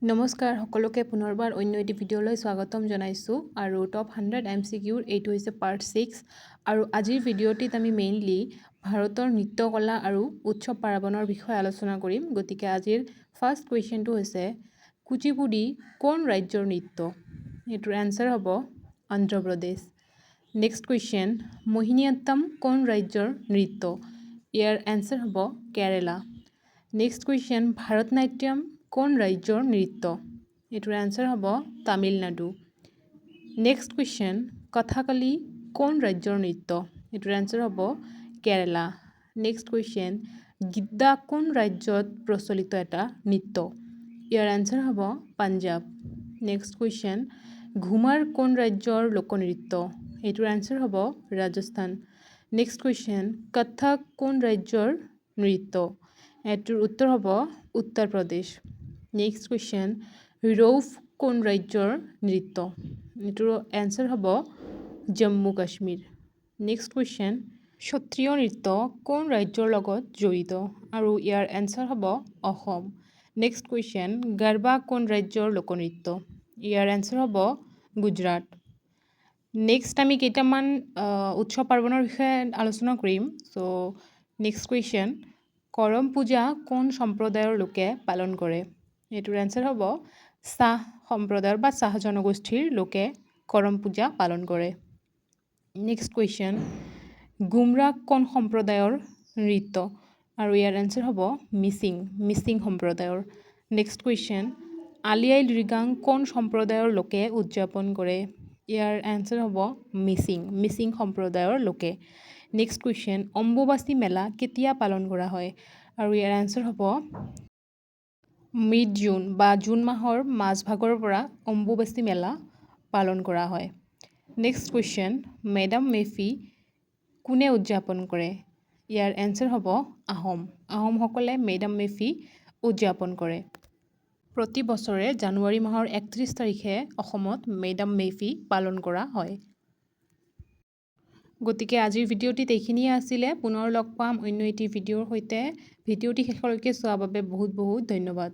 নমস্কাৰ সকলোকে পুনৰবাৰ অন্য এটি ভিডিঅ'লৈ স্বাগতম জনাইছোঁ আৰু টপ 100 MCQৰ এইটো হৈছে পাৰ্ট 6 আৰু আজিৰ ভিডিঅ'টিত আমি মেইনলি ভাৰতৰ নৃত্য কলা আৰু উৎসৱ পাৰ্বণৰ বিষয়ে আলোচনা কৰিম। গতিকে আজিৰ ফাৰ্ষ্ট কুৱেশ্যনটো হৈছে কুচিপুডি কোন ৰাজ্যৰ নৃত্য? এইটোৰ এনচাৰ হ'ব অন্ধ্ৰপ্ৰদেশ। নেক্সট কুৱেশ্যন মোহিনীঅট্টম কোন ৰাজ্যৰ নৃত্য? ইয়াৰ এনচাৰ হ'ব কেৰালা। নেক্সট কুৱেশ্যন ভাৰতনাট্যম কোন ৰাজ্যৰ নৃত্য? এইটোৰ এনচাৰ হ'ব তামিলনাডু। নেক্সট কুৱেশ্যন কথাকলি কোন ৰাজ্যৰ নৃত্য? এইটোৰ এনচাৰ হ'ব কেৰালা। নেক্সট কুৱেশ্যন গিদ্দা কোন ৰাজ্যত প্ৰচলিত এটা নৃত্য? ইয়াৰ এনচাৰ হ'ব পাঞ্জাৱ। নেক্সট কুৱেশ্যন ঘুমাৰ কোন ৰাজ্যৰ লোকনৃত্য? এইটোৰ এনচাৰ হ'ব ৰাজস্থান। নেক্সট কুৱেশ্যন কথক কোন ৰাজ্যৰ নৃত্য? এইটোৰ উত্তৰ হ'ব উত্তৰ প্ৰদেশ। নেক্সট কুৱেশ্যন ৰৌফ কোন ৰাজ্যৰ নৃত্য? এইটোৰ এনচাৰ হ'ব জম্মু কাশ্মীৰ। নেক্সট কুৱেশ্যন সত্ৰীয় নৃত্য কোন ৰাজ্যৰ লগত জড়িত? আৰু ইয়াৰ এনচাৰ হ'ব অসম। নেক্সট কুৱেশ্যন গৰবা কোন ৰাজ্যৰ লোকনৃত্য? ইয়াৰ এনচাৰ হ'ব গুজৰাট। নেক্সট আমি কেইটামান উৎসৱ পাৰ্বণৰ বিষয়ে আলোচনা কৰিম। চ' নেক্সট কুৱেশ্যন কৰম পূজা কোন সম্প্ৰদায়ৰ লোকে পালন কৰে? এইটোৰ এনচাৰ হ'ব চাহ সম্প্ৰদায়ৰ বা চাহ জনগোষ্ঠীৰ লোকে কৰম পূজা পালন কৰে। নেক্সট কুৱেশ্যন গুমৰা কোন সম্প্ৰদায়ৰ নৃত্য? আৰু ইয়াৰ এনচাৰ হ'ব মিচিং সম্প্ৰদায়ৰ। নেক্সট কুৱেশ্যন আলি আই লৃগাং কোন সম্প্ৰদায়ৰ লোকে উদযাপন কৰে? ইয়াৰ এনচাৰ হ'ব মিচিং সম্প্ৰদায়ৰ লোকে। নেক্সট কুৱেশ্যন অম্বুবাচী মেলা কেতিয়া পালন কৰা হয়? আৰু ইয়াৰ এনচাৰ হ'ব মিড জুন বা জুন মাহৰ মাজভাগৰ পৰা অম্বুবাচী মেলা পালন কৰা হয়। নেক্সট কুৱেশ্যন মেডাম মেফি কোনে উদযাপন কৰে? ইয়াৰ এনচাৰ হ'ব আহোমসকলে মেডাম মেফি উদযাপন কৰে। প্ৰতি বছৰে জানুৱাৰী মাহৰ 31 তাৰিখে অসমত মেডাম মেফি পালন কৰা হয়। গতিকে আজিৰ ভিডিঅ'টিত এইখিনিয়ে আছিলে। পুনৰ লগ পাম অন্য এটি ভিডিঅ'ৰ সৈতে। ভিডিঅ'টি শেষলৈকে চোৱাৰ বাবে বহুত বহুত ধন্যবাদ।